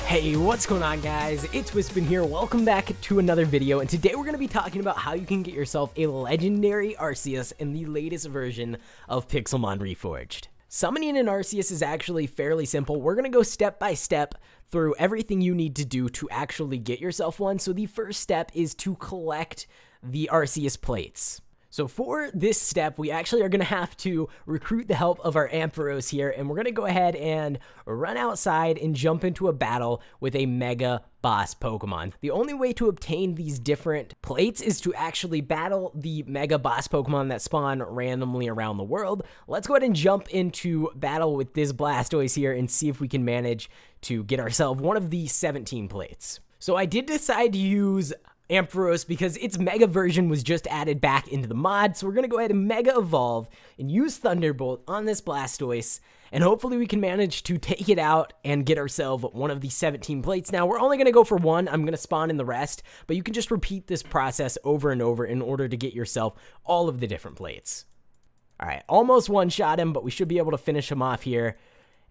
Hey, what's going on, guys? It's Wispin here. Welcome back to another video, and today we're going to be talking about how you can get yourself a legendary ARCEUS in the latest version of Pixelmon Reforged. Summoning an ARCEUS is actually fairly simple. We're going to go step by step through everything you need to do to actually get yourself one. So the first step is to collect the ARCEUS plates. So for this step, we actually are going to have to recruit the help of our ARCEUS here, and we're going to go ahead and run outside and jump into a battle with a Mega Boss Pokemon. The only way to obtain these different plates is to actually battle the Mega Boss Pokemon that spawn randomly around the world. Let's go ahead and jump into battle with this Blastoise here and see if we can manage to get ourselves one of these 17 plates. So I did decide to use ARCEUS because its Mega version was just added back into the mod, so we're going to go ahead and Mega Evolve and use Thunderbolt on this Blastoise, and hopefully we can manage to take it out and get ourselves one of the 17 plates. Now, we're only going to go for one. I'm going to spawn in the rest, but you can just repeat this process over and over in order to get yourself all of the different plates. Alright, almost one-shot him, but we should be able to finish him off here.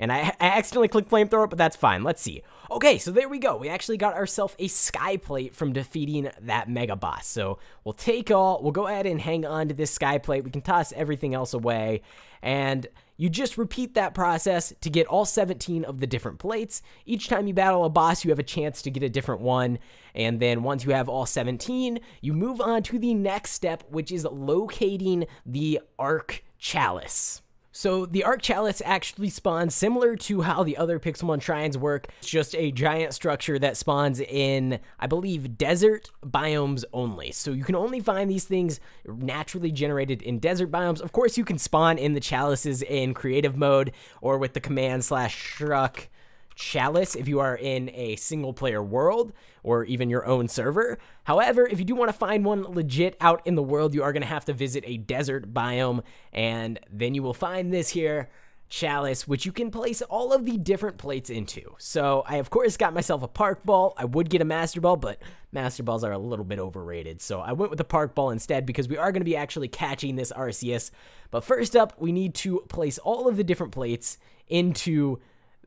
And I accidentally clicked Flamethrower, but that's fine. Let's see. Okay, so there we go. We actually got ourselves a Sky Plate from defeating that Mega Boss. So we'll go ahead and hang on to this Sky Plate. We can toss everything else away. And you just repeat that process to get all 17 of the different plates. Each time you battle a boss, you have a chance to get a different one. And then once you have all 17, you move on to the next step, which is locating the ARCEUS. So the ARCEUS actually spawns similar to how the other Pixelmon shrines work. It's just a giant structure that spawns in, I believe, desert biomes only. So you can only find these things naturally generated in desert biomes. Of course, you can spawn in the chalices in creative mode or with the command/struck chalice if you are in a single player world or even your own server. However, if you do want to find one legit out in the world, you are going to have to visit a desert biome, and then you will find this here chalice, which you can place all of the different plates into. So I of course got myself a Park Ball. I would get a Master Ball, but Master Balls are a little bit overrated, so I went with the Park Ball instead because we are going to be actually catching this ARCEUS. But first up, we need to place all of the different plates into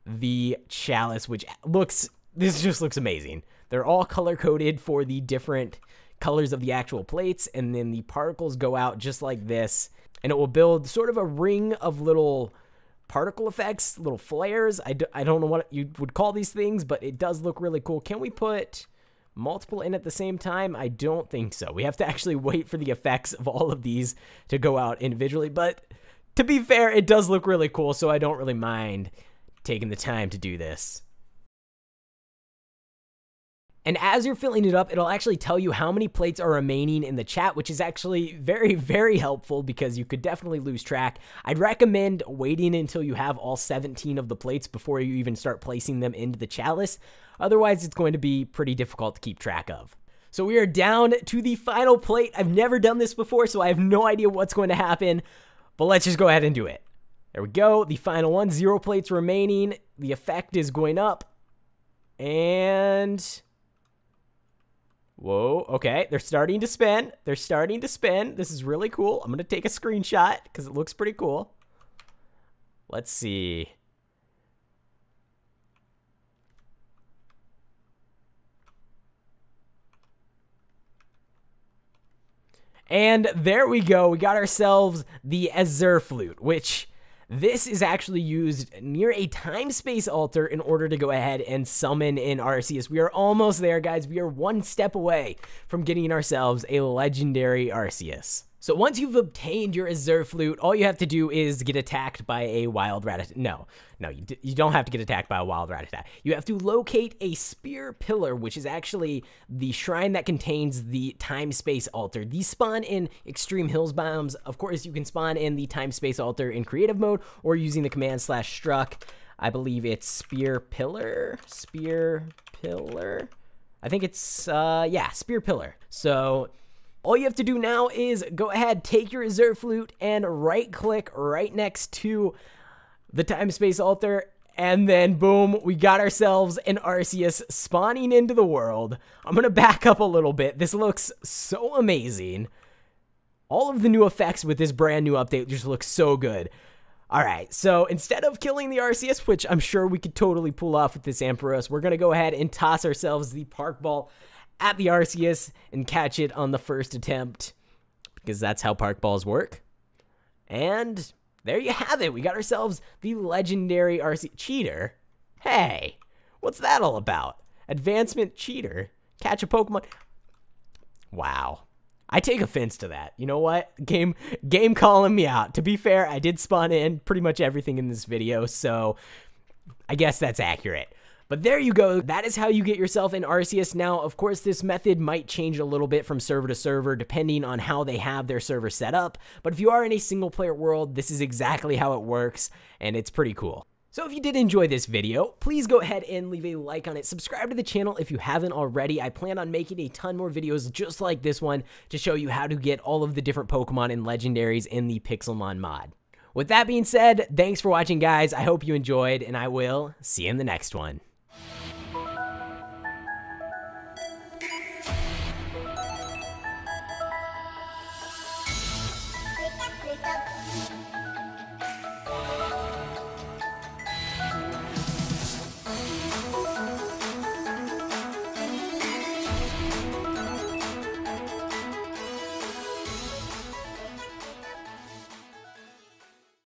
the chalice, which this just looks amazing. They're all color-coded for the different colors of the actual plates, and then the particles go out just like this, and it will build sort of a ring of little particle effects, little flares. I don't know what you would call these things, but it does look really cool. Can we put multiple in at the same time? I don't think so. We have to actually wait for the effects of all of these to go out individually, but to be fair, it does look really cool, so I don't really mind taking the time to do this. And as you're filling it up, it'll actually tell you how many plates are remaining in the chat, which is actually very, very helpful because you could definitely lose track. I'd recommend waiting until you have all 17 of the plates before you even start placing them into the chalice. Otherwise, it's going to be pretty difficult to keep track of. So we are down to the final plate. I've never done this before, so I have no idea what's going to happen, but let's just go ahead and do it. There we go. The final one, 0 plates remaining. The effect is going up. And whoa, okay. They're starting to spin. They're starting to spin. This is really cool. I'm going to take a screenshot because it looks pretty cool. Let's see. And there we go. We got ourselves the Azure Flute, which this is actually used near a time-space altar in order to go ahead and summon in ARCEUS. We are almost there, guys. We are one step away from getting ourselves a legendary ARCEUS. So once you've obtained your Azure Flute, all you have to do is get attacked by a wild rat. No, you don't have to get attacked by a wild rat attack. You have to locate a spear pillar, which is actually the shrine that contains the time-space altar. These spawn in extreme hills biomes. Of course, you can spawn in the time-space altar in creative mode or using the command/struck. I believe it's spear pillar. I think it's, yeah, spear pillar. So all you have to do now is go ahead, take your Azure Flute, and right-click right next to the time-space altar, and then boom, we got ourselves an ARCEUS spawning into the world. I'm going to back up a little bit. This looks so amazing. All of the new effects with this brand new update just look so good. Alright, so instead of killing the Arceus, which I'm sure we could totally pull off with this Ampharos, we're going to go ahead and toss ourselves the Park Ball at the Arceus and catch it on the first attempt, because that's how Park Balls work. And there you have it. We got ourselves the legendary Arceus. Cheater? Hey, what's that all about? Advancement cheater. Catch a Pokemon. Wow. I take offense to that. You know what? Game calling me out. To be fair, I did spawn in pretty much everything in this video, so I guess that's accurate. But there you go. That is how you get yourself an Arceus. Now, of course, this method might change a little bit from server to server depending on how they have their server set up. But if you are in a single player world, this is exactly how it works, and it's pretty cool. So if you did enjoy this video, please go ahead and leave a like on it. Subscribe to the channel if you haven't already. I plan on making a ton more videos just like this one to show you how to get all of the different Pokemon and legendaries in the Pixelmon mod. With that being said, thanks for watching, guys. I hope you enjoyed, and I will see you in the next one.